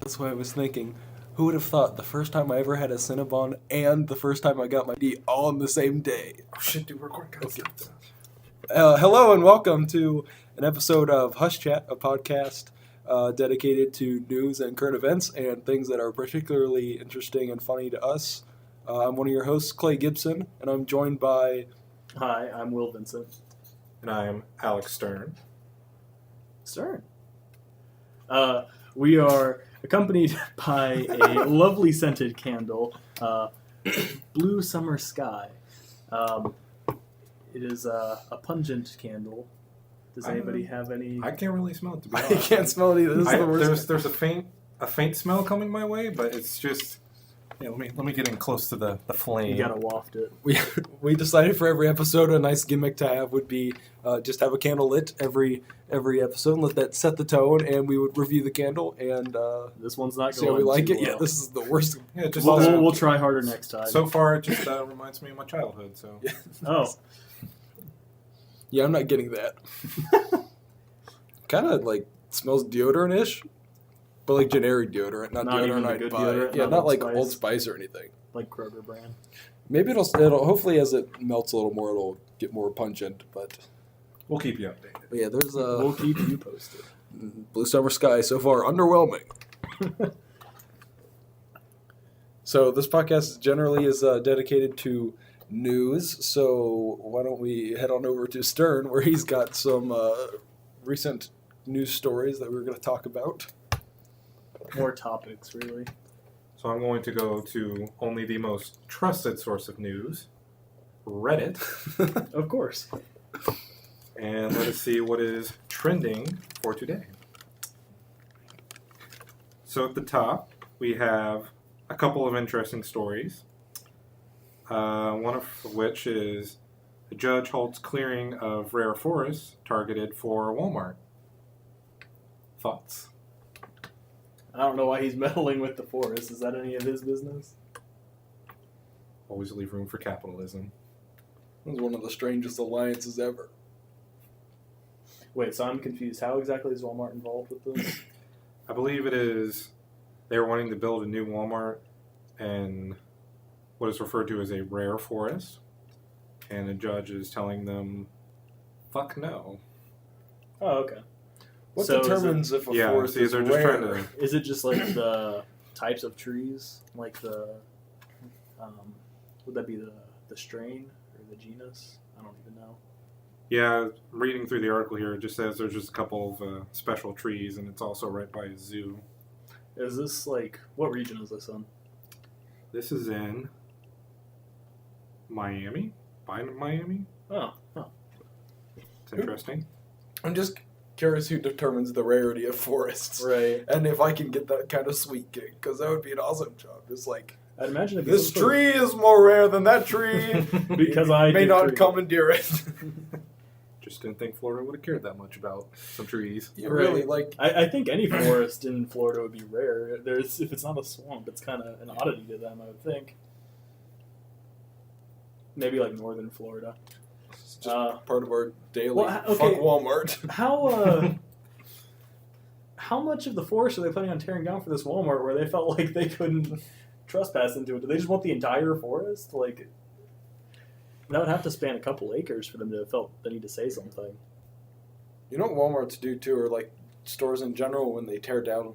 That's what I was thinking. Who would have thought the first time I ever had a Cinnabon and the first time I got my D all on the same day? Oh shit, dude, we're recording. Okay. Hello and welcome to an episode of HushChat, a podcast dedicated to news and current events and things that are particularly interesting and funny to us. I'm one of your hosts, Clay Gibson, and I'm joined by... Hi, I'm Will Vincent. And I'm Alex Stern. Stern. We are accompanied by a lovely scented candle, Blue Summer Sky. It is a pungent candle. Does anybody have any? I can't really smell it, to be I honest. can't smell it either. This is the worst. There's a faint smell coming my way, but it's just... Yeah, let me get in close to the flame. You gotta waft it. We decided for every episode a nice gimmick to have would be just have a candle lit every episode and let that set the tone, and we would review the candle and This one's not see going how we like too it. Yeah, well. this is the worst. Yeah, just We'll try harder next time. So far, it just reminds me of my childhood. So Oh, Yeah, I'm not getting that. Kind of like smells deodorant-ish, but like generic deodorant, not Not even deodorant the I'd good buy. deodorant, Yeah, not not Old like Spice. Old Spice or anything. like Kroger brand. Maybe it'll hopefully as it melts a little more, it'll get more pungent. But we'll keep you updated. yeah, there's We'll keep you posted. Blue Summer Sky so far underwhelming. So this podcast generally is dedicated to news. So why don't we head on over to Stern, where he's got some recent news stories that we're going to talk about. More topics, really. So I'm going to go to only the most trusted source of news, Reddit, Of course. and let us see what is trending for today. So at the top, we have a couple of interesting stories. One of which is a judge halts clearing of rare forests targeted for Wal-mart. Thoughts? I don't know why he's meddling with the forest. Is that any of his business? Always leave room for capitalism. It was one of the strangest alliances ever. Wait, so I'm confused. How exactly is Walmart involved with this? I believe it is they were wanting to build a new Walmart in what is referred to as a rare forest, and a judge is telling them, fuck no. Oh, okay. What So is determines if a Yeah, forest see, is they're just rare? trying to... Is it just like the types of trees? Like the, would that be the strain or the genus? I don't even know. Yeah, reading through the article here, it just says there's just a couple of special trees, and it's also right by a zoo. Is this like, what region is this in? This is in Miami? By Miami? Oh. It's interesting. I'm just curious who determines the rarity of forests. Right. And if I can get that kind of sweet gig, because that would be an awesome job. It's like, I'd imagine if this tree is more rare than that tree. Because I may did not tree. commandeer it. Just didn't think Florida would have cared that much about some trees. You Right. really, like... I think any forest in Florida would be rare. If it's not a swamp, it's kind of an oddity to them, I would think. Maybe like northern Florida. It's just part of our daily well, okay. fuck Walmart. How much of the forest are they planning on tearing down for this Walmart where they felt like they couldn't trespass into it? Do they just want the entire forest? Like, that would have to span a couple acres for them to felt the need to say something. You know what Walmarts do too, or like stores in general, when they tear down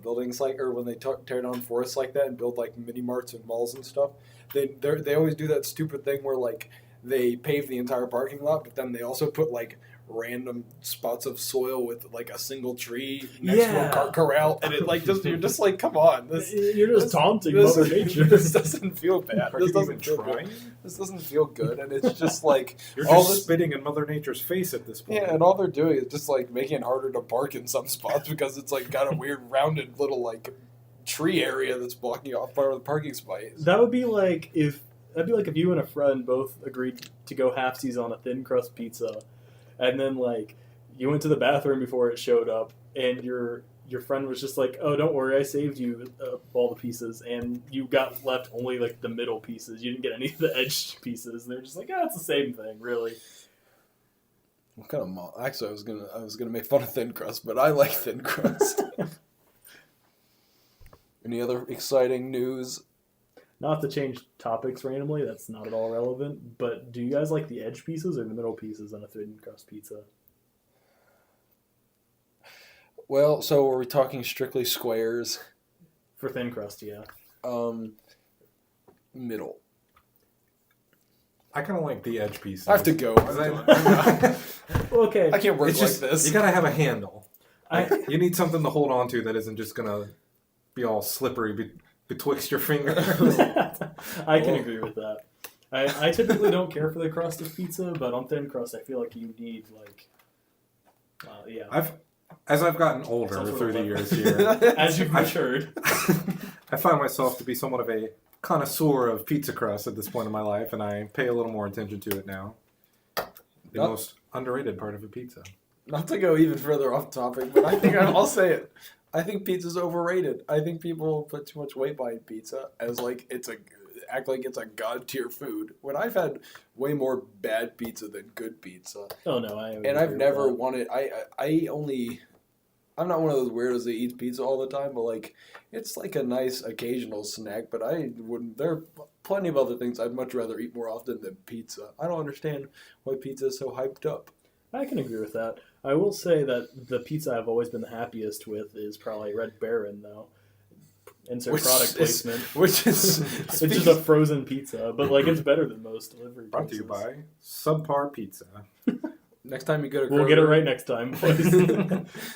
buildings like, or when they tear down forests like that and build like mini marts and malls and stuff, they always do that stupid thing where like they pave the entire parking lot, but then they also put like random spots of soil with like a single tree next to a cart corral, and it like just you're just like, come on, You're just taunting Mother Nature. This doesn't feel bad. Are This you doesn't even feel trying? good. This doesn't feel good, and it's just like You're all just this. spitting in Mother Nature's face at this point. Yeah, and all they're doing is just like making it harder to park in some spots because it's like got a weird rounded little like tree area that's blocking off part of the parking space. That'd be like if you and a friend both agreed to go halfsies on a thin crust pizza, and then like you went to the bathroom before it showed up, and your friend was just like, "Oh, don't worry, I saved you all the pieces," and you got left only like the middle pieces. You didn't get any of the edge pieces. And they're just like, "Oh, it's the same thing, really." What kind of actually, I was gonna make fun of thin crust, but I like thin crust. Any other exciting news? Not to change topics randomly, that's not at all relevant, but do you guys like the edge pieces or the middle pieces on a thin crust pizza? Well, so are we talking strictly squares? For thin crust, yeah. Middle. I kind of like the edge pieces. I have to go. Okay. I can't work It's like just, this. you gotta have a handle. I, You need something to hold on to that isn't just gonna be all slippery betwixt your fingers. I can agree with that. I typically don't care for the crust of pizza, but on thin crust, I feel like you need, like, yeah. As I've gotten older Some sort through of the level. years here, As you've matured. I find myself to be somewhat of a connoisseur of pizza crust at this point in my life, and I pay a little more attention to it now. The Not- most underrated part of a pizza. Not to go even further off topic, but I think I'll say it. I think pizza's overrated. I think people put too much weight behind pizza as like act like it's a god tier food. When I've had way more bad pizza than good pizza, Oh, no, and I've never wanted. I'm not one of those weirdos that eats pizza all the time, but like it's like a nice occasional snack. But I wouldn't. There are plenty of other things I'd much rather eat more often than pizza. I don't understand why pizza is so hyped up. I can agree with that. I will say that the pizza I've always been the happiest with is probably Red Baron, though. Insert Which product is- placement. Which is It's just a frozen pizza, but like it's better than most delivery Brought to you pizzas. by Subpar Pizza. Next time you go to Kroger, We'll get it right next time, please.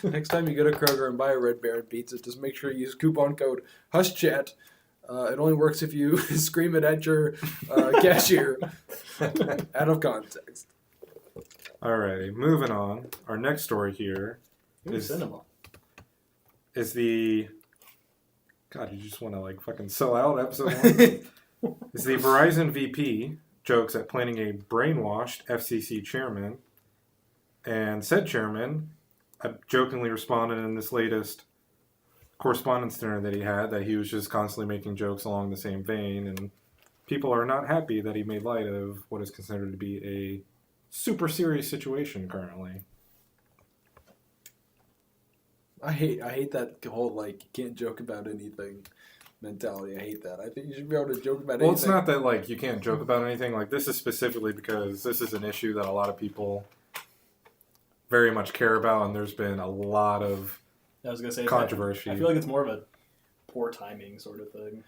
next time you go to Kroger and buy a Red Baron pizza, just make sure you use coupon code HushChat. It only works if you scream it at your cashier out of context. Alrighty, moving on. Our next story here Ooh, is cinema. the... God, you just want to like fucking sell out episode 1? Is the Verizon VP jokes at planning a brainwashed FCC chairman, and said chairman jokingly responded in this latest correspondence dinner that he had that he was just constantly making jokes along the same vein, and people are not happy that he made light of what is considered to be a super serious situation currently. I hate that whole like you can't joke about anything mentality. I hate that. I think you should be able to joke about anything. Well, it's not that like you can't joke about anything. Like this is specifically because this is an issue that a lot of people very much care about, and there's been a lot of I was gonna say controversy. I feel like it's more of a poor timing sort of thing.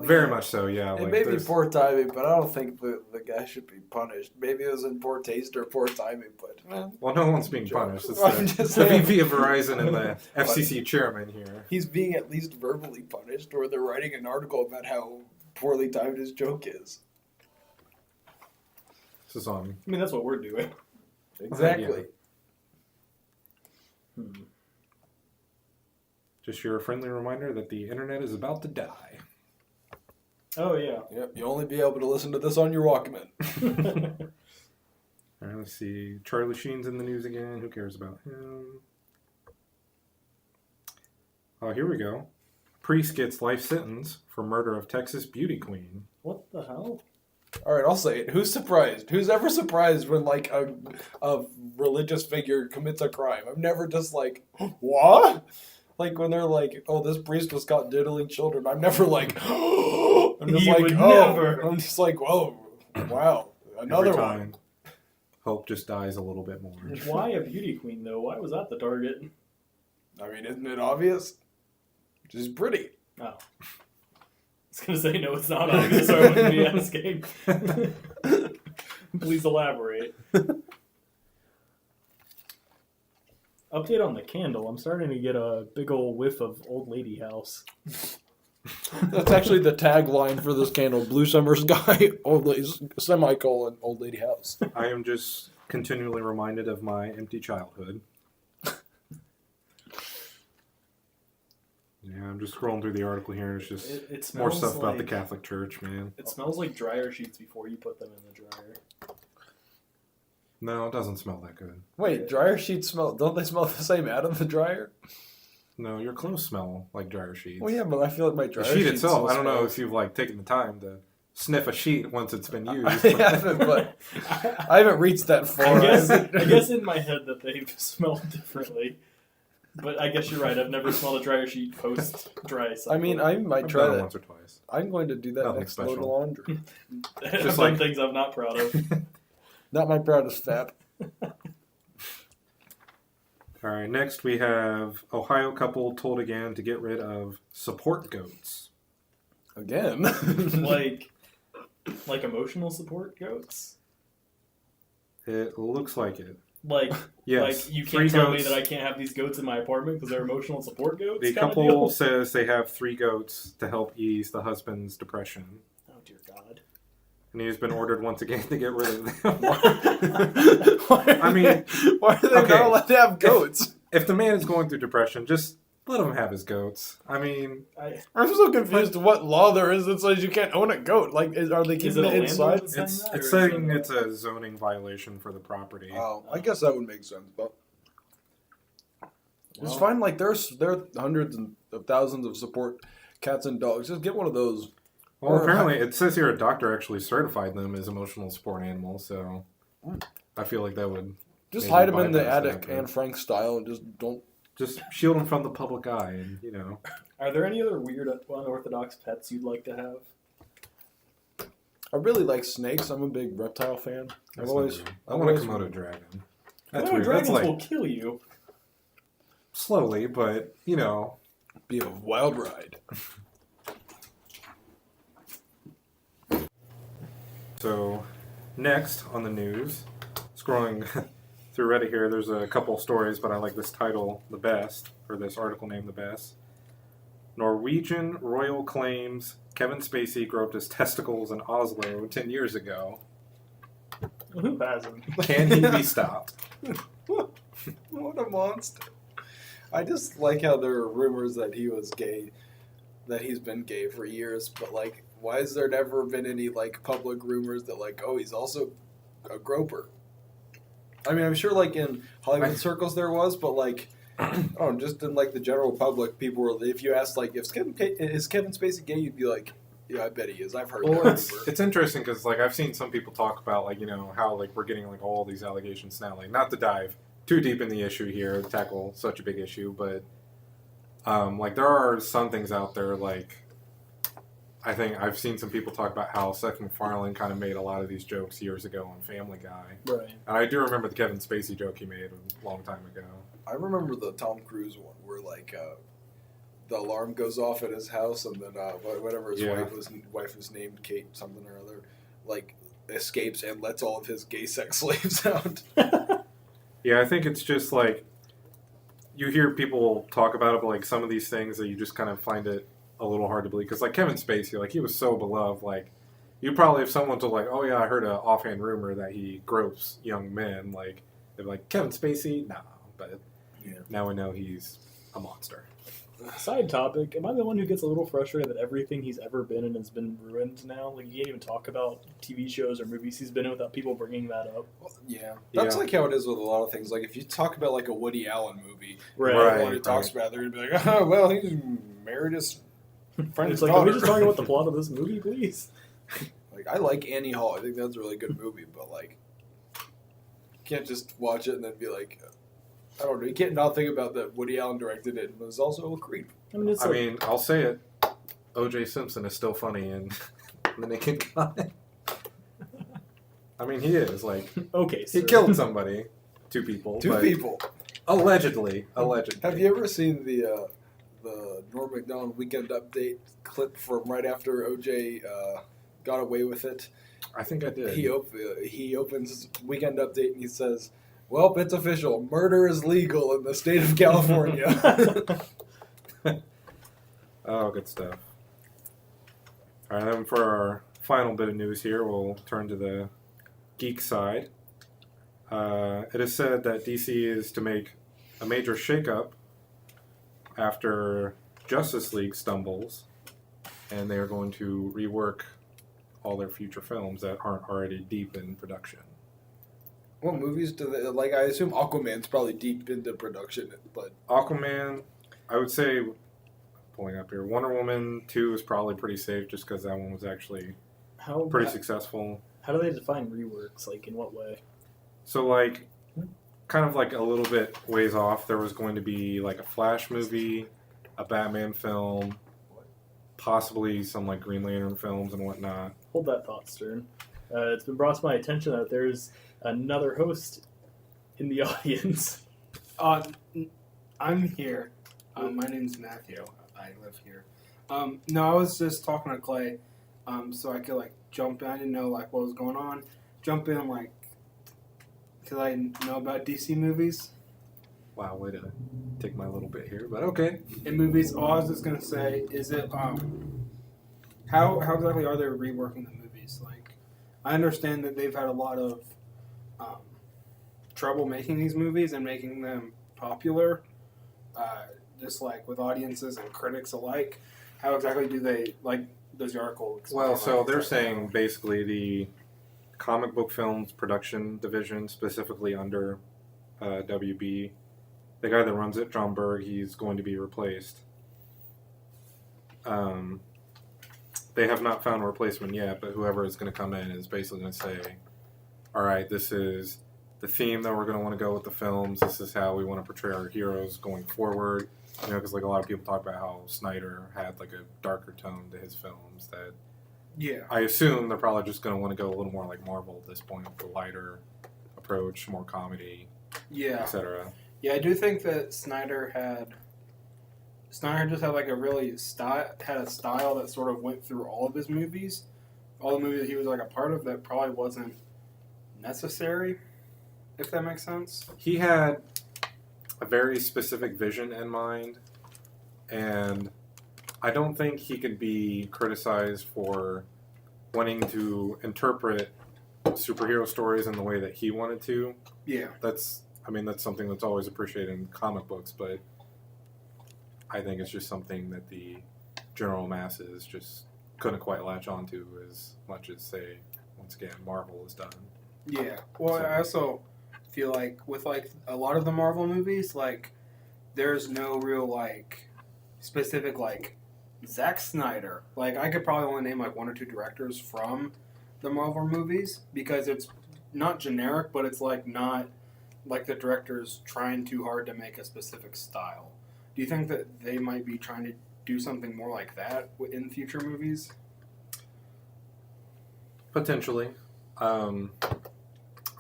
Very much so, yeah. It Like, may be there's- poor timing, but I don't think the guy should be punished. Maybe it was in poor taste or poor timing, but Well, no one's being punished. It's I'm the, just the saying. VP of Verizon and the FCC chairman here. he's being at least verbally punished, or they're writing an article about how poorly timed his joke is. This is on. I mean, that's what we're doing. Exactly. Just your friendly reminder that the internet is about to die. Oh, yeah. Yep. You'll only be able to listen to this on your Walkman. All right, let's see. Charlie Sheen's in the news again. Who cares about him? Oh, here we go. Priest gets life sentence for murder of Texas beauty queen. What the hell? All right, I'll say it. Who's surprised? Who's ever surprised when like a religious figure commits a crime? I'm never just like, what? Like when they're like, oh, this priest was caught diddling children. I'm never like, I'm just He like, would oh, never. I'm just like, whoa, wow, another Every one. time, hope just dies a little bit more. Why a beauty queen, though? Why was that the target? I mean, isn't it obvious? She's pretty. Oh. I was going to say, no, it's not obvious, so I wouldn't be asking. Please elaborate. Update on the candle. I'm starting to get a big old whiff of Old Lady House. That's actually the tagline for this candle: Blue Summer Sky, old lady, semicolon, old lady house. I am just continually reminded of my empty childhood. Yeah, I'm just scrolling through the article here. It's just It smells more stuff about the like- Catholic Church, man. It smells like dryer sheets before you put them in the dryer. No, it doesn't smell that good. Wait, dryer sheets smell? Don't they smell the same out of the dryer? No, your clothes smell like dryer sheets. Well, yeah, but I feel like my The dryer sheet sheet itself, still I don't know smells. if you've like taken the time to sniff a sheet once it's been used. I haven't, but I haven't reached that far. I guess in my head that they smell differently. But I guess you're right. I've never smelled a dryer sheet post dry cycle. I mean, I might I've try done it that. once or twice. I'm going to do that Nothing next load of special. laundry. I've just done like- things I'm not proud of. Not my proudest fap. All right, next we have Ohio couple told again to get rid of support goats. Again. like emotional support goats. It looks like it. Like, Yes, like you three can't tell me goats. that I can't have these goats in my apartment because they're emotional support goats. The kinda couple deal? says they have 3 goats to help ease the husband's depression. Oh dear God. And he's been ordered once again to get rid of them. I mean, why are they okay. not allowed to have goats? If the man is going through depression, just let him have his goats. I mean, I'm so confused what law there is that says you can't own a goat. Like, are they Is keeping it it a landlord inside? that's saying it's that, or it's is saying it- it's a zoning violation for the property. Oh, I guess that would make sense, but it's Well, fine. Like, there are hundreds of thousands of support cats and dogs. Just get one of those. Well, Or- apparently it says here a doctor actually certified them as emotional support animals, so I feel like that would Just maybe hide them in the bypass that, attic, but- Anne Frank style, and just don't. just shield them from the public eye, and you know. Are there any other weird, unorthodox pets you'd like to have? I really like snakes. I'm a big reptile fan. That's I've always. not weird. I I've want a always- Komodo dragon. That's Komodo weird. dragons That's like will kill you. slowly, but you know. Be a wild ride. So, next on the news, scrolling through Reddit here, there's a couple stories, but I like this title the best, or this article name the best. Norwegian royal claims Kevin Spacey groped his testicles in Oslo 10 years ago. Who hasn't? Can he be stopped? What a monster. I just like how there are rumors that he was gay, that he's been gay for years, but like, why has there never been any like public rumors that like, oh, he's also a groper? I mean, I'm sure like in Hollywood circles there was, but like, oh, just in like the general public, people were, if you asked like, is Kevin Spacey gay, you'd be like, yeah, I bet he is. I've heard Well, that it's, rumor. it's interesting because like I've seen some people talk about like, you know, how like we're getting like all these allegations now, like not to dive too deep in the issue here, tackle such a big issue, but like there are some things out there like I think I've seen some people talk about how Seth MacFarlane kind of made a lot of these jokes years ago on Family Guy. Right. And I do remember the Kevin Spacey joke he made a long time ago. I remember the Tom Cruise one where like the alarm goes off at his house, and then whatever his Yeah. wife was named Kate something or other, like escapes and lets all of his gay sex slaves out. Yeah, I think it's just like you hear people talk about it, but like some of these things that you just kind of find it a little hard to believe. Because like Kevin Spacey, like he was so beloved. Like you probably if someone told like, oh yeah, I heard an offhand rumor that he gropes young men, like they're like Kevin Spacey, no. But Yeah. now we know he's a monster. Side topic: am I the one who gets a little frustrated that everything he's ever been in has been ruined now? Like, you can't even talk about TV shows or movies he's been in without people bringing that up. Well, that's Yeah. like how it is with a lot of things. Like if you talk about like a Woody Allen movie, Right. everyone who talks about it, they're gonna be like, oh well, he's married his friend's It's like, daughter. can we just talk about the plot of this movie, please? Like I like Annie Hall. I think that's a really good movie, but like, you can't just watch it and then be like, I don't know. You can't not think about that Woody Allen directed it and was also a creep. I mean, it's I like, mean, I'll say it. O.J. Simpson is still funny in The Naked Gun. I mean, he is like okay, he sir. killed somebody, 2 people, Two but people. allegedly. Have you ever seen the Norm Macdonald Weekend Update clip from right after OJ got away with it? I think I did. He opens his Weekend Update and he says, "Well, it's official. Murder is legal in the state of California." Oh, good stuff. All right, then for our final bit of news here, we'll turn to the geek side. It is said that DC is to make a major shakeup after Justice League stumbles, and they are going to rework all their future films that aren't already deep in production. What movies do they like? I assume Aquaman's probably deep into production, but Aquaman, I would say, pulling up here, Wonder Woman 2 is probably pretty safe just because that one was actually how pretty successful. How do they define reworks? Like, in what way? So, like, kind of like a little bit ways off, there was going to be like a Flash movie, a Batman film, possibly some like Green Lantern films and whatnot. Hold that thought, Stern. It's been brought to my attention that there's another host in the audience. I'm here. My name's Matthew. I live here. No, I was just talking to Clay, so I could like jump in. I didn't know like what was going on. Jump in like because I know about DC movies. Wow, way to take my little bit here, but okay. In movies, all I was just gonna say is it how exactly are they reworking the movies? Like, I understand that they've had a lot of trouble making these movies and making them popular, just like with audiences and critics alike. How exactly do they like? Does the article explain? Well, so they're saying basically the comic book films production division, specifically under WB, the guy that runs it, John Berg, he's going to be replaced. They have not found a replacement yet, but whoever is going to come in is basically going to say, all right, this is the theme that we're going to want to go with the films. This is how we want to portray our heroes going forward. You know, because like a lot of people talk about how Snyder had like a darker tone to his films that Yeah. I assume they're probably just going to want to go a little more like Marvel at this point, with a lighter approach, more comedy, Yeah. etc. Yeah, I do think that Snyder just had like a really style that sort of went through all of his movies. All the movies that he was like a part of that probably wasn't necessary, if that makes sense. He had a very specific vision in mind, and I don't think he could be criticized for wanting to interpret superhero stories in the way that he wanted to. Yeah. That's something that's always appreciated in comic books, but I think it's just something that the general masses just couldn't quite latch onto as much as, say, once again, Marvel has done. Yeah. Well, I also feel like with like a lot of the Marvel movies, like there's no real like specific like Zack Snyder. Like I could probably only name like one or two directors from the Marvel movies because it's not generic, but it's like not like the director's trying too hard to make a specific style. Do you think that they might be trying to do something more like that in future movies? Potentially.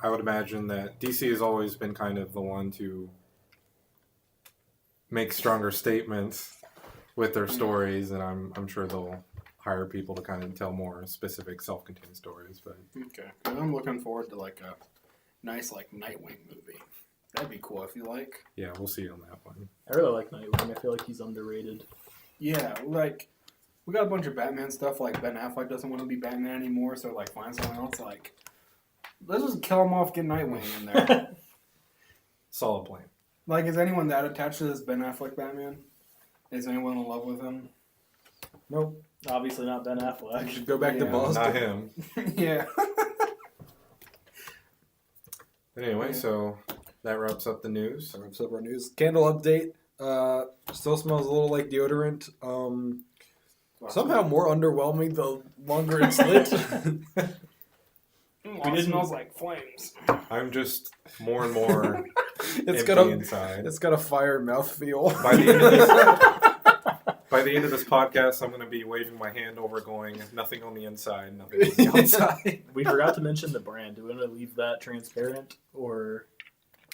I would imagine that DC has always been kind of the one to make stronger statements with their stories, and I'm sure they'll hire people to kind of tell more specific self-contained stories. But Okay. I'm looking forward to like a nice like Nightwing movie. That'd be cool if you like. yeah, we'll see on that one. I really like Nightwing. I feel like he's underrated. Yeah, like we got a bunch of Batman stuff. Like Ben Affleck doesn't want to be Batman anymore, so like find someone else. Like let's just kill him off, get Nightwing in there. Solid plan. Like, is anyone that attached to this Ben Affleck Batman? Is anyone in love with him? Nope. Obviously not Ben I Affleck. should go back to Yeah, Boston. Not him. Yeah. Anyway, so that wraps up the news. That wraps up our news. Candle update. Still smells a little like deodorant. Somehow more underwhelming the longer it's lit. It smells like flames. I'm just more and more It's empty got a inside. it's got a fire mouthfeel. By the end of this, by the end of this podcast, I'm going to be waving my hand over, going, "Nothing on the inside, nothing on the outside." We forgot to mention the brand. Do we want to leave that transparent or?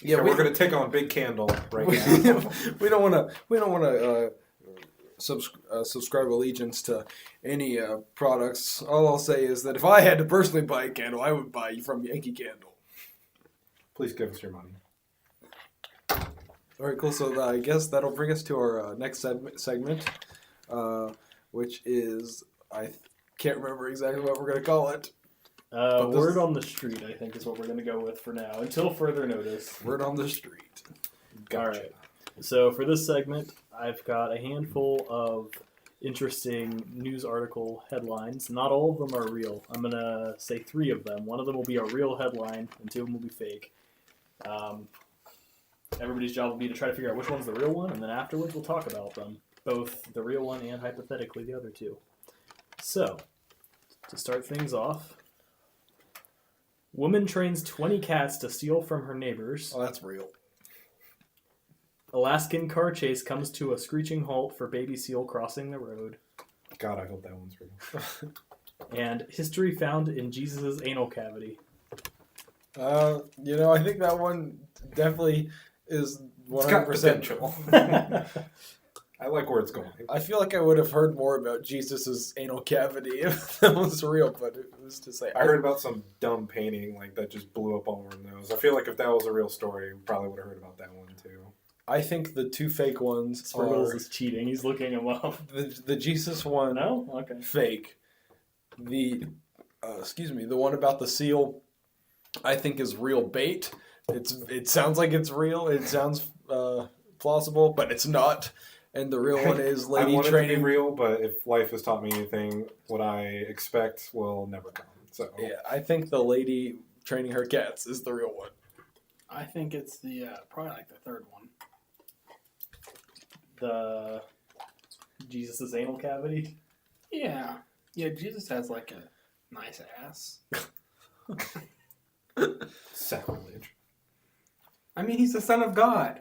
Yeah, we're going to take on Big Candle right now. we don't want to subscribe allegiance to any products. All I'll say is that if I had to personally buy a candle, I would buy from Yankee Candle. Please give us your money. All right, cool. So I guess that'll bring us to our next segment, which is I can't remember exactly what we're going to call it. Word on the street, I think, is what we're going to go with for now, until further notice. Word on the street. All right. So for this segment, I've got a handful of interesting news article headlines. Not all of them are real. I'm going to say 3 of them. One of them will be a real headline, and 2 of them will be fake. Everybody's job will be to try to figure out which one's the real one, and then afterwards we'll talk about them. Both the real one and, hypothetically, the other 2. So, to start things off, Woman trains 20 cats to steal from her neighbors. Oh, that's real. Alaskan car chase comes to a screeching halt for baby seal crossing the road. God, I hope that one's real. And history found in Jesus' anal cavity. I think that one definitely is 100%. It's got potential. I like where it's going. I feel like I would have heard more about Jesus' anal cavity if that was real, but it was to say. I heard about some dumb painting like that just blew up all over the nose. I feel like if that was a real story, we probably would have heard about that one too. I think the two fake ones Spriggles are is cheating. He's looking him up. the Jesus one. No? Okay. Fake. The one about the seal, I think is real bait. It sounds like it's real. It sounds plausible, but it's not. And the real one is lady I want training. it to be real, but if life has taught me anything, what I expect will never come. So Yeah, I think the lady training her cats is the real one. I think it's the probably like the third one. The Jesus' anal cavity. Yeah, Jesus has like a nice ass. sacrilege. I mean, he's the son of God.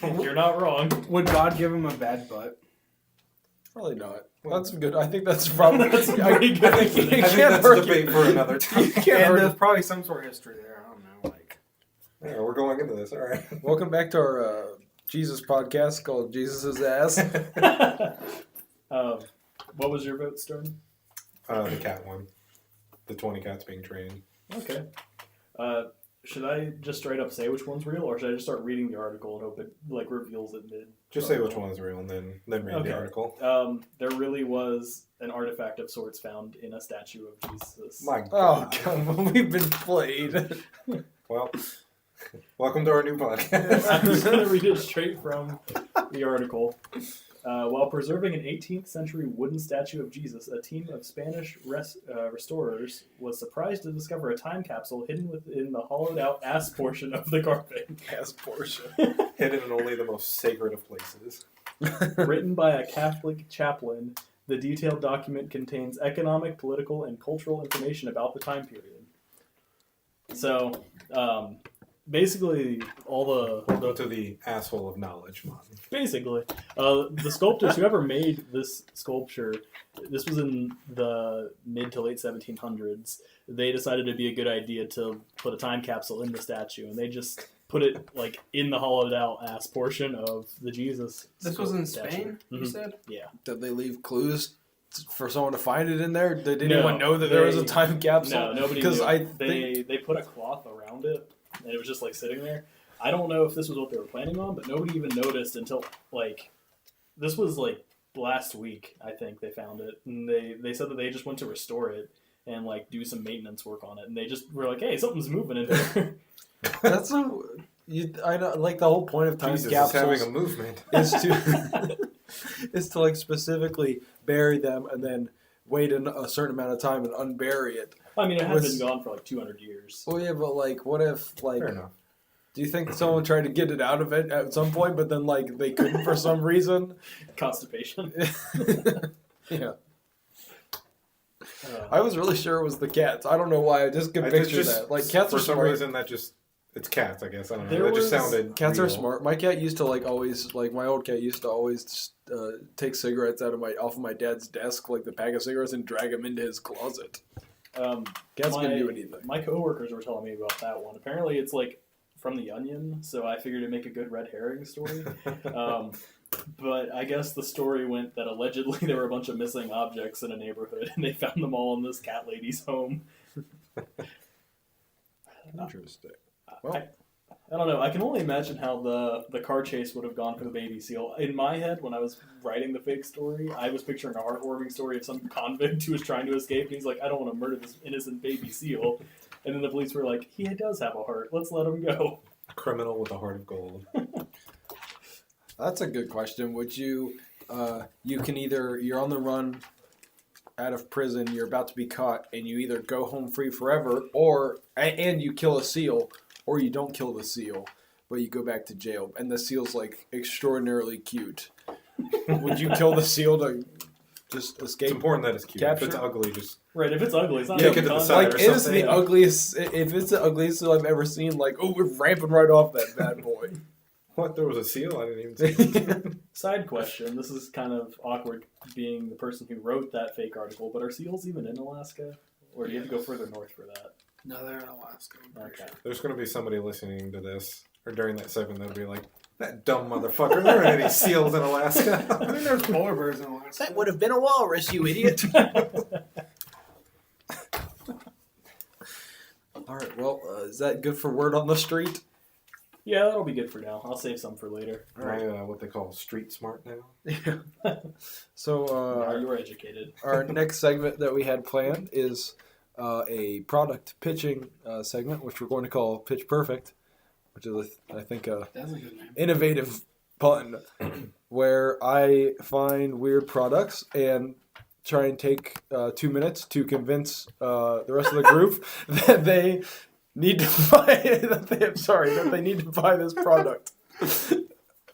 You're not wrong. Would God give him a bad butt? Probably not. That's good. I think that's probably That's pretty good. I think I think that's a debate for another time. You can't And argue. there's probably some sort of history there. I don't know. Like, Yeah, we're going into this. All right. Welcome back to our Jesus podcast called Jesus' Ass. What was your vote, Stern? The cat one. The 20 cats being trained. Okay. Should I just straight up say which one's real, or should I just start reading the article and hope it reveals it mid? Just say which one is real and then read Okay. the article. There really was an artifact of sorts found in a statue of Jesus. My Oh, God. God, we've been played. Well, welcome to our new I'm podcast. just going to read it straight from the article. While preserving an 18th century wooden statue of Jesus, a team of Spanish restorers was surprised to discover a time capsule hidden within the hollowed out ass portion of the carpet. Ass portion. Hidden in only the most sacred of places. Written by a Catholic chaplain, the detailed document contains economic, political, and cultural information about the time period. So, basically, We'll go to the asshole of knowledge, man. Basically, the sculptors, whoever made this sculpture, this was in the mid to late 1700s. They decided it'd be a good idea to put a time capsule in the statue, and they just put it like in the hollowed out ass portion of the Jesus. this was in statue. Spain, you Mhm. said? Yeah. Did they leave clues for someone to find it in there? Did No, anyone know that there was a they- time capsule? No, nobody Because knew. They put a cloth around it, and it was just like sitting there. I don't know if this was what they were planning on, but nobody even noticed until like this was like last week. I think they found it, and they said that they just went to restore it and like do some maintenance work on it, and they just were like, "Hey, something's moving in here." That's so. I know, like the whole point of time Jesus is capsules having a movement. is to is to like specifically bury them and then wait a certain amount of time and unbury it. I mean, it had Was- been gone for like 200 years. Well, yeah, but like, what if like? Fair enough. Do you think someone tried to get it out of it at some point, but then like they couldn't for some reason? Constipation. Yeah, I was really sure it was the cats. I don't know why. I just could picture that. Like cats for are some smart. reason it's cats. I guess I don't know. There That just was- sounded. Cats are real. smart. My cat used to my old cat used to always take cigarettes off of my dad's desk, like the pack of cigarettes, and drag them into his closet. Cats can do anything. My coworkers were telling me about that one. Apparently, it's like from The Onion, so I figured it'd make a good red herring story. But I guess the story went that allegedly there were a bunch of missing objects in a neighborhood, and they found them all in this cat lady's home. Interesting. I don't know. I can only imagine how the car chase would have gone for the baby seal. In my head, when I was writing the fake story, I was picturing a heartwarming story of some convict who was trying to escape, and he's like, I don't want to murder this innocent baby seal. And then the police were like, he does have a heart. Let's let him go. A criminal with a heart of gold. That's a good question. Would you? You can either you're on the run out of prison, you're about to be caught, and you either go home free forever, and you kill a seal, or you don't kill the seal, but you go back to jail, and the seal's like extraordinarily cute. Would you kill the seal to just It's escape. important that it's cute. Capture? If it's ugly, just Right, if it's ugly, it's not Kick making it to the fun. side. Like or it is something. the ugliest. If it's the ugliest seal I've ever seen, like we're ramping right off that bad boy. what? There was a seal. I didn't even see. It. Side question, this is kind of awkward being the person who wrote that fake article, but are seals even in Alaska? Or do you have to go further north for that? No, they're in Alaska. I'm pretty Okay. sure. There's going to be somebody listening to this or during that segment that'll be like, "That dumb motherfucker! There aren't any seals in I Alaska." mean, there's polar bears in Alaska. have been a walrus, you idiot. All right. Well, is that good for word on the street? Yeah, that'll be good for now. I'll save some for later. Am I what they call street smart now? So Now you were educated. our next segment that we had planned is a product pitching segment, which we're going to call Pitch Perfect, which is, I think, a That's a good name. innovative pun, where I find weird products and try and take 2 minutes to convince the rest of the group that they need to buy that they need to buy this product.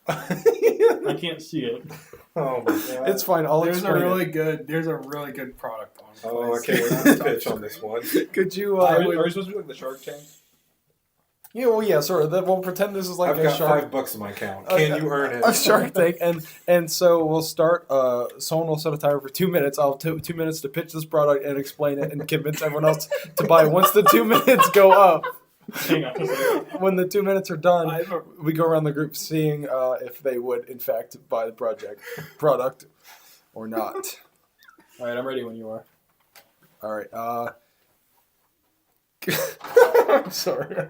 I can't see it. Oh my god! It's fine. I'll There's explain There's a really good product on. Oh, I can't wait to pitch on this one. it. Could you? Are we supposed to do like the Shark Tank? Yeah, well, yeah, sort of. We'll pretend this is like I've a got shark. $5 in my account. Can you earn it? A Shark Tank, and so we'll start. Someone will set a timer for 2 minutes. I'll have 2 minutes to pitch this product and explain it and convince everyone else to buy it. Once the 2 minutes go up, Hang on. when the 2 minutes are done, we go around the group seeing if they would, in fact, buy the product or not. All right, I'm ready when you are. All right. I'm sorry.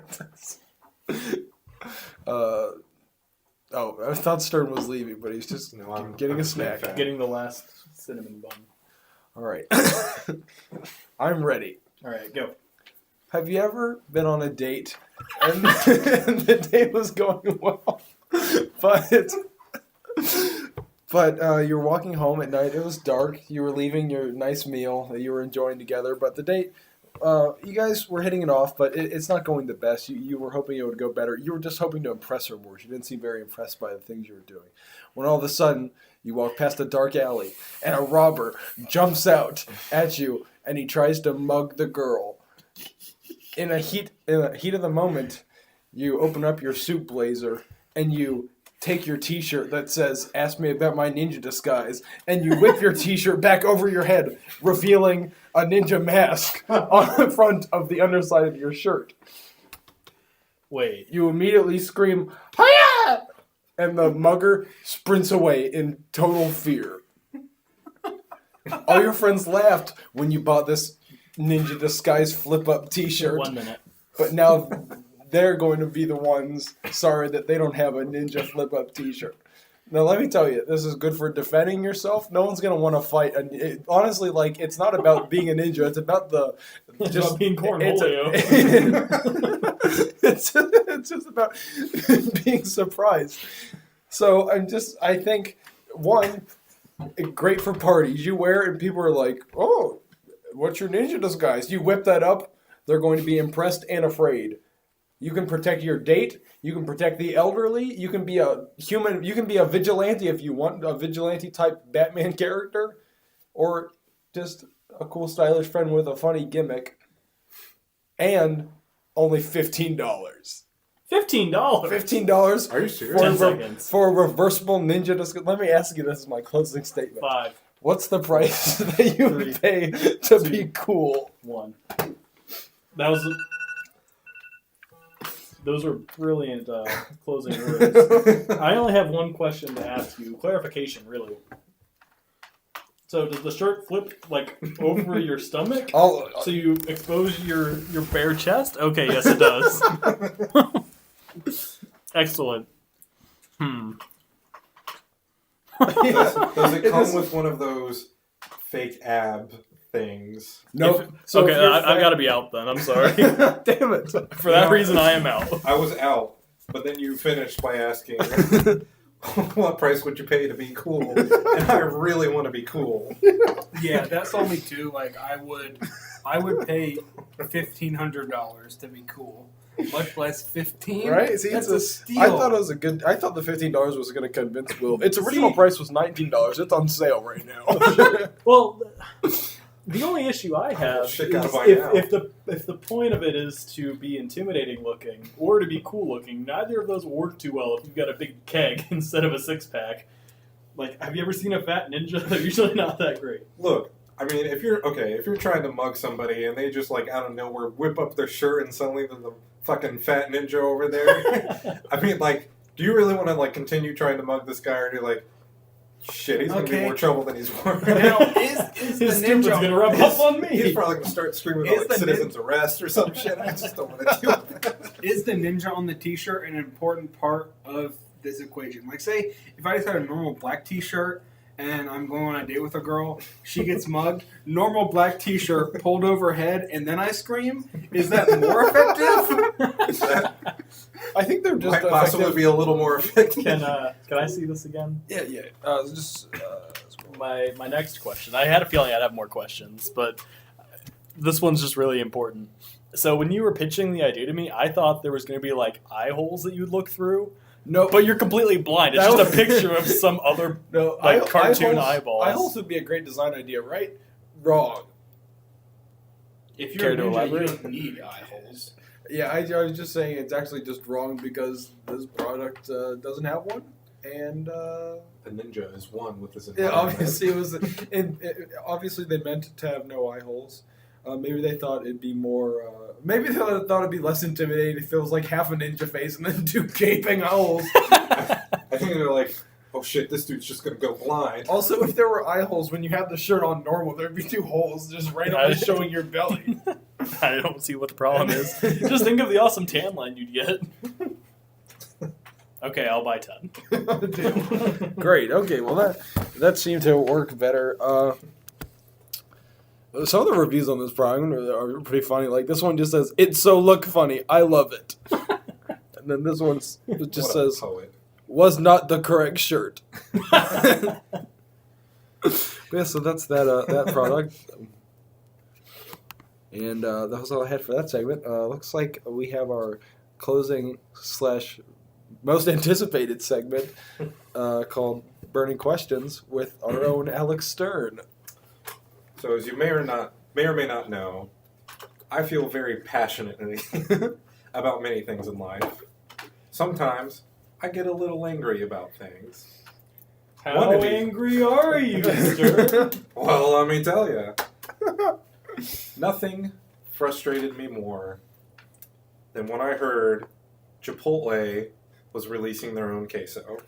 I thought Stern was leaving, but he's just No, I'm getting a I'm snack. fat. Getting the last cinnamon bun. All right. I'm ready. All right, go. Have you ever been on a date and, and the date was going well, but you're walking home at night. It was dark. You were leaving your nice meal that you were enjoying together, but the date, you guys were hitting it off, but it's not going the best. You were hoping it would go better. You were just hoping to impress her more. She didn't seem very impressed by the things you were doing. When all of a sudden, you walk past a dark alley, and a robber jumps out at you, and he tries to mug the girl. In the heat of the moment, you open up your suit blazer, and you take your t-shirt that says, "Ask me about my ninja disguise," and you whip your t-shirt back over your head, revealing a ninja mask on the front of the underside of your shirt. Wait. You immediately scream, "Hiya!" and the mugger sprints away in total fear. All your friends laughed when you bought this ninja disguise flip-up t-shirt, 1 minute. but now they're going to be the ones sorry that they don't have a ninja flip-up t-shirt. Now, let me tell you, this is good for defending yourself. No one's going to want to fight. And honestly, like, it's not about being a ninja. It's about It's about being Cornholio. It's just about being surprised. So I think, one, great for parties. You wear it and people are like, "Oh, what's your ninja disguise?" You whip that up, they're going to be impressed and afraid. You can protect your date. You can protect the elderly. You can be a human. You can be a vigilante if you want, a vigilante type Batman character, or just a cool, stylish friend with a funny gimmick. And only $15. $15. $15 Are you serious? 10 seconds. for a reversible ninja disguise. Let me ask you this is my closing statement. 5, What's the price that you would pay to be cool? 1. Those are brilliant closing words. I only have one question to ask you. Clarification, really. So does the shirt flip like over your stomach? So you expose your bare chest? Okay, yes it does. Excellent. Does it come with one of those fake ab things? No. Okay, I've got to be out then. I'm sorry. Damn it. For that reason, I am out. I was out, but then you finished by asking, what price would you pay to be cool? And I really want to be cool. Yeah, that sold me too. Like I would pay $1,500 to be cool. Much less 15. Right? See, That's it's a steal. I thought it was a good. I thought the $15 was going to convince Will. Its original price was $19. It's on sale right now. Well, the only issue I have is shit gotta buy now. if the point of it is to be intimidating looking or to be cool looking, neither of those work too well if you've got a big keg instead of a 6-pack. Like, have you ever seen a fat ninja? They're usually not that great. Look, I mean, if you're trying to mug somebody and they just like out of nowhere whip up their shirt and suddenly there's the fucking fat ninja over there. I mean, like, do you really want to like continue trying to mug this guy, or do you like, shit, he's gonna be more trouble than he's worth? Now, is His the stupid's ninja gonna rub up on me. He's probably gonna start screaming Is about like the citizens arrest or some shit. I just don't want to do that. Is the ninja on the t-shirt an important part of this equation? Like, say, if I just had a normal black t-shirt and I'm going on a date with a girl, she gets mugged, normal black t-shirt pulled over head, and then I scream, is that more effective? I think they're just Might possibly effective. be a little more effective. Can I see this again? Yeah. My next question. I had a feeling I'd have more questions, but this one's just really important. So when you were pitching the idea to me, I thought there was going to be like eye holes that you'd look through. No, But you're completely blind. It's That just a was- picture of some other no, like cartoon eye eyeballs. holes would be a great design idea, right? Wrong. If Care you're a to ninja, you elaborate? don't need eye holes. Yeah, I was just saying it's actually just wrong because this product doesn't have one, and The ninja is one with this. yeah, obviously it was. Obviously they meant to have no eye holes. Maybe they thought it'd be more. Maybe they thought it'd be less intimidating if it was like half a ninja face and then 2 gaping holes. I think they're like, oh shit, this dude's just gonna go blind. Also, if there were eye holes when you have the shirt on normal, there'd be 2 holes just randomly showing your belly. I don't see what the problem is. Just think of the awesome tan line you'd get. Okay, I'll buy 10. Great. Okay. Well, that seemed to work better. Some of the reviews on this product are pretty funny. Like this one just says, "It's so look funny. I love it." And then this one just What a says, poet. "Was not the correct shirt." But yeah, so that's that product. And that was all I had for that segment. Looks like we have our closing / most anticipated segment called Burning Questions with our own Alex Stern. So as you may or may not know, I feel very passionately about many things in life. Sometimes I get a little angry about things. How angry are you, Stern? Well, let me tell you. Nothing frustrated me more than when I heard Chipotle was releasing their own queso.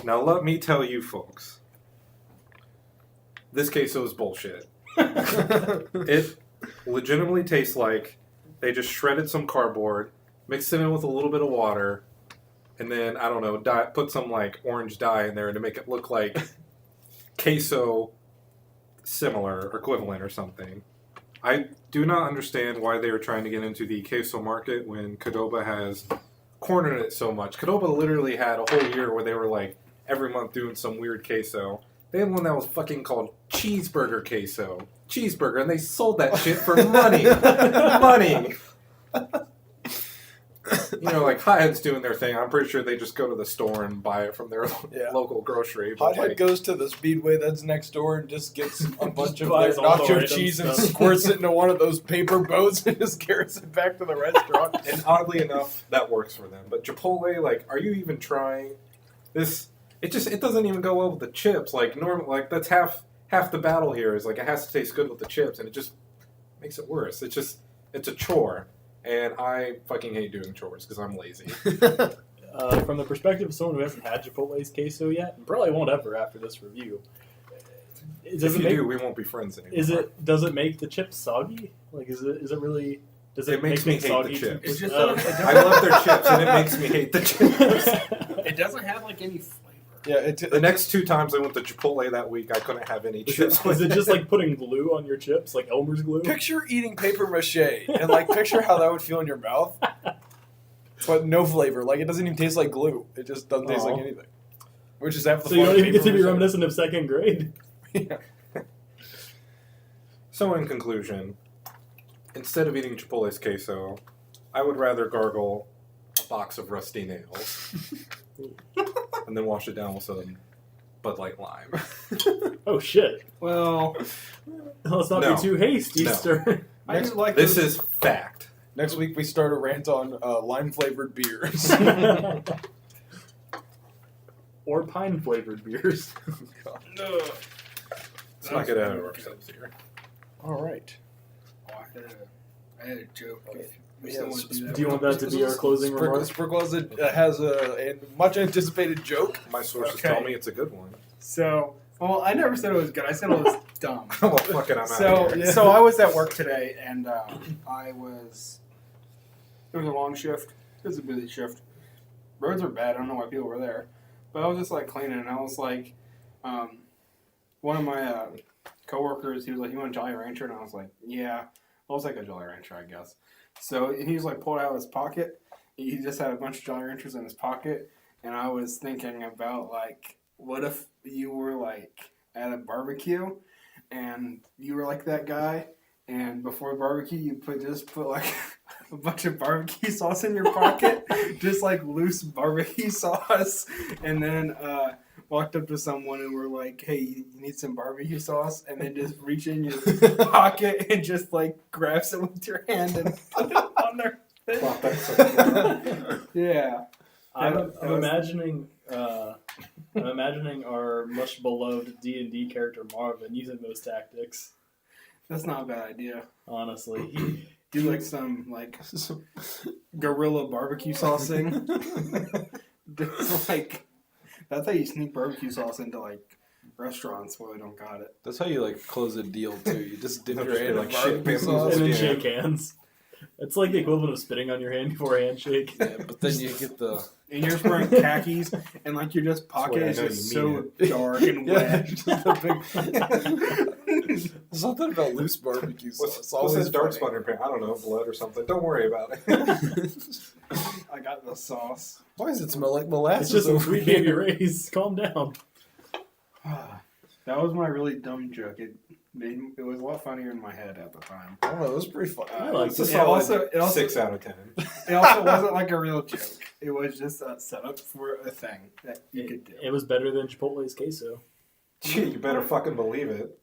Now let me tell you folks, this queso is bullshit. It legitimately tastes like they just shredded some cardboard, mixed it in with a little bit of water, and then, I don't know, put some like orange dye in there to make it look like queso similar or equivalent or something. I do not understand why they were trying to get into the queso market when Qdoba has cornered it so much. Qdoba literally had a whole year where they were like every month doing some weird queso. They had one that was fucking called cheeseburger queso. Cheeseburger, and they sold that shit for money. Money! You know, like Hothead's doing their thing. I'm pretty sure they just go to the store and buy it from their local grocery. But Hothead like, goes to the Speedway that's next door and just gets a bunch of buys their all the nacho random cheese and stuff. squirts it into one of those paper boats and just carries it back to the restaurant. and oddly enough, that works for them. But Chipotle, like, are you even trying this? It doesn't even go well with the chips. Like normal, like that's half the battle here is like it has to taste good with the chips, and it just makes it worse. It's a chore, and I fucking hate doing chores because I'm lazy. From the perspective of someone who hasn't had Chipotle's queso yet, and probably won't ever after this review, If you do, we won't be friends anymore. Does it make the chips soggy? Like, is it really? Does it makes make me things hate the soggy chips. too It's just quickly? I love their chips, and it makes me hate the chips. It doesn't have like any flavor. Yeah, The next 2 times I went to Chipotle that week, I couldn't have any chips. Is it just like putting glue on your chips, like Elmer's glue? picture eating paper mache and like picture how that would feel in your mouth, but no flavor. Like it doesn't even taste like glue. It just doesn't taste like Aw. anything. Which is half the So you fun don't of even get to be paper mache. reminiscent of second grade. Yeah. So in conclusion, instead of eating Chipotle's queso, I would rather gargle a box of rusty nails and then wash it down with some Bud Light Lime. Oh shit! Well, Let's not No. be too hasty, No. sir. I just like This those- is fact. Next week we start a rant on lime-flavored beers. Or pine flavored beers. Ugh. Let's not get ahead of ourselves here. All right. Oh, I had a joke. If you Yeah, still want to do that. Do you want that to be our closing remark? Sprinkle has a much anticipated joke. My sources Okay. tell me it's a good one. So, well, I never said it was good. I said it was dumb. Well, fuck it, I'm So, out of here. so I was at work today, and it was a long shift. It was a busy shift. Roads are bad. I don't know why people were there, but I was just like cleaning, and I was like, one of my coworkers, he was like, "You want a Jolly Rancher?" And I was like, "Yeah." I was like a Jolly Rancher, I guess. So he was like pulled out of his pocket. He just had a bunch of Jolly Ranchers in his pocket, and I was thinking about like, what if you were like at a barbecue, and you were like that guy, and before barbecue you just put like a bunch of barbecue sauce in your pocket, just like loose barbecue sauce, and then walked up to someone and were like, "Hey, you need some barbecue sauce?" And then just reach in your pocket and just like grabs it with your hand and put it on their face. Wow, that's so good. Yeah. I'm That was- imagining. I'm imagining our much beloved D&D character Marvin using those tactics. That's not a bad idea. Honestly, he, Do like some like guerrilla barbecue saucing. It's like that's how you sneak barbecue sauce into like restaurants where they don't got it. That's how you like close a deal too. You just dip They'll your just be hand like, in shit, barbecue bamboo sauce. and then Yeah. shake hands. It's like the equivalent of spitting on your hand before a handshake. Yeah, but then you get the And you're just wearing khakis, and like your just That's the pocket way I is know just you so mean dark and wet. just the big. Something about loose barbecue sauce. What's Always this dark funny. spot in your pants? I don't know, blood or something. Don't worry about it. I got the sauce. Why does it smell like It's molasses just a over sweet here? baby rays. Calm down. That was my really dumb joke. It was a lot funnier in my head at the time. I don't know. It was pretty funny. I like It's a it. solid it also 6 out of 10. It also wasn't like a real joke. It was just a setup for a thing that you could do. It was better than Chipotle's queso. Gee, you better fucking believe it.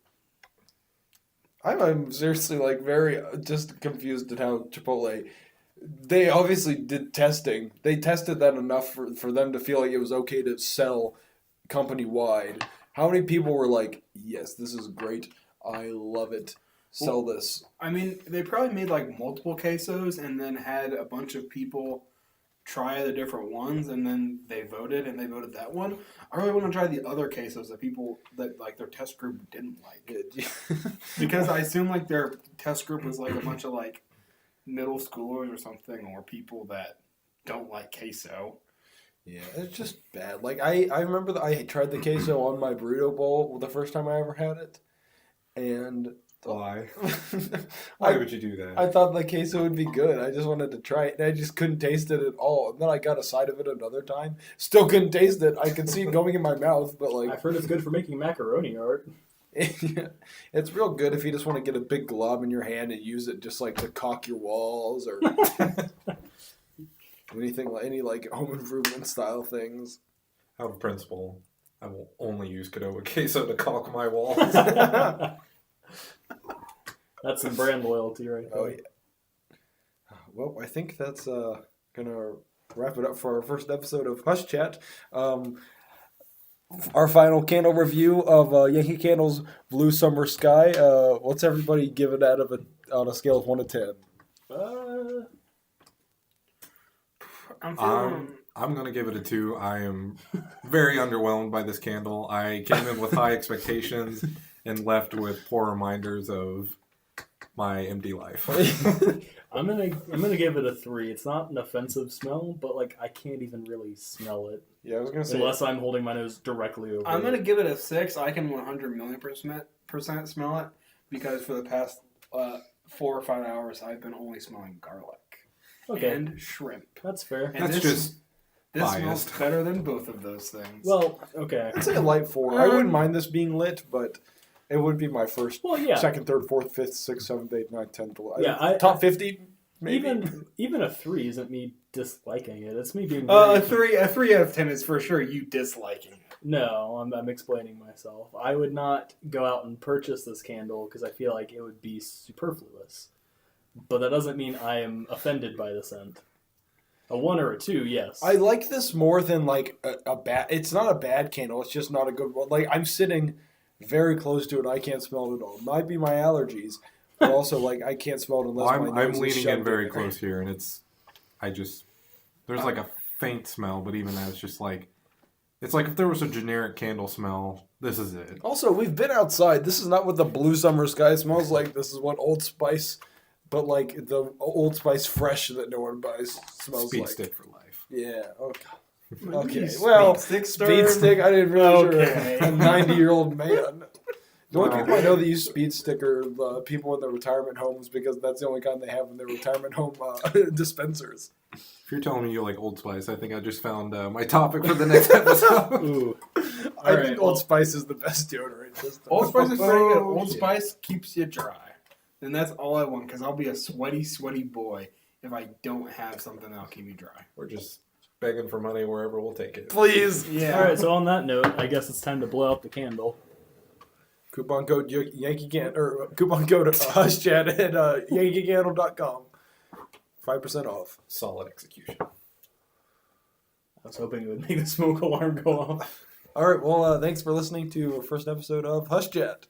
I'm seriously like very just confused at how Chipotle. They obviously did testing. They tested that enough for them to feel like it was okay to sell company wide. How many people were like, "Yes, this is great. I love it. Sell this." I mean, they probably made like multiple quesos and then had a bunch of people try the different ones, and then they voted that one. I really want to try the other quesos that people that like their test group didn't like, because I assume like their test group was like a bunch of like middle schoolers or something, or people that don't like queso. Yeah, it's just bad. Like I remember that I tried the queso on my burrito bowl the first time I ever had it, and Why? Why I, would you do that? I thought the queso would be good. I just wanted to try it, and I just couldn't taste it at all. And then I got a side of it another time, still couldn't taste it. I could see it going in my mouth, but like I've heard it's good for making macaroni art. it's real good if you just want to get a big glob in your hand and use it just like to caulk your walls or anything like any like home improvement style things. Out of principle, I will only use Cadoba queso to caulk my walls. That's some brand loyalty right there. Oh yeah. Well, I think that's gonna wrap it up for our first episode of Hush Chat. Our final candle review of Yankee Candle's Blue Summer Sky. What's everybody give it out of it on a scale of 1 to 10? I'm feeling. I'm going to give it a 2. I am very underwhelmed by this candle. I came in with high expectations and left with poor reminders of my empty life. I'm gonna give it a 3. It's not an offensive smell, but like I can't even really smell it Yeah, I was gonna say. unless I'm holding my nose directly over I'm it. gonna give it a 6. I can 100,000,000% smell it, because for the past 4 or 5 hours I've been only smelling garlic Okay, and shrimp. that's fair. And That's just this biased. smells better than both of those things. Well, okay. I'd say a light 4. I wouldn't mind this being lit, but It would be my first, Well, yeah. second, third, fourth, fifth, sixth, seventh, eighth, ninth, tenth, 11th. Yeah, Top 50, maybe. Even a 3 isn't me disliking it. It's me being A 3 out of 10 is for sure you disliking it. No, I'm explaining myself. I would not go out and purchase this candle because I feel like it would be superfluous. But that doesn't mean I am offended by the scent. A 1 or a 2, yes. I like this more than like a bad. It's not a bad candle. It's just not a good one. Like I'm sitting very close to it. I can't smell it at all. It might be my allergies, but also like I can't smell it unless my I'm nose is leaning shoved in very there. close here, and there's like a faint smell, but even that, it's just like, it's like if there was a generic candle smell, this is it. Also, we've been outside. This is not what the blue summer sky smells like. This is what Old Spice, but like the Old Spice fresh that no one buys smells Speed like. stick for life. Yeah. Okay. Okay. Speed Well, stick speed stirred? stick. I didn't realize Okay. you're a 90-year-old man. The only Well- people I know that use speed stick are the people in their retirement homes because that's the only kind they have in their retirement home dispensers. If you're telling me you like Old Spice, I think I just found my topic for the next episode. Ooh. I Alright, think well- Old Spice is the best deodorant system. Old Spice is pretty good. Oh, Old yeah. Spice keeps you dry. And that's all I want, because I'll be a sweaty, sweaty boy if I don't have something that'll keep me dry. We're just begging for money wherever we'll take it. Please. Yeah. All right, so on that note, I guess it's time to blow out the candle. Coupon code Yankee Can or coupon code HushChat at yankeecandle.com. 5% off. Solid execution. I was hoping it would make the smoke alarm go off. All right. Well, thanks for listening to our first episode of HushChat.